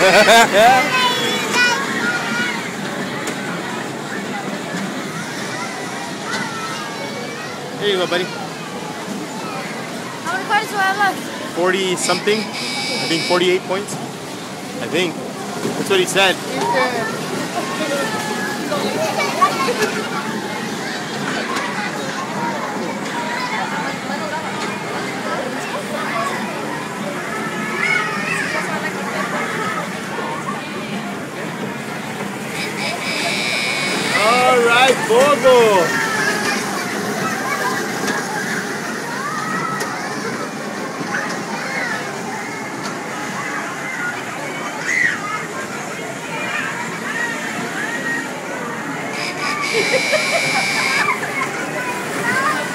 Here you go, buddy. How many points do I have left? 40 something. I think 48 points. I think. That's what he said. All right, Bogo.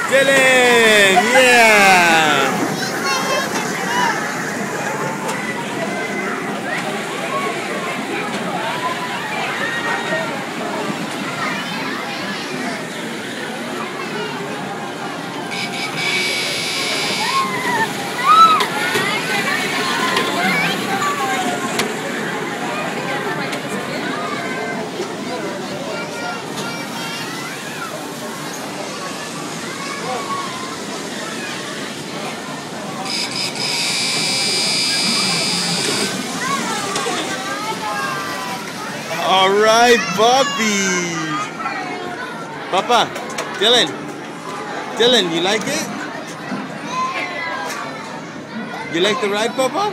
Dylan, yeah. All right, puppies. Papa, Dylan, you like it? You like the ride, Papa?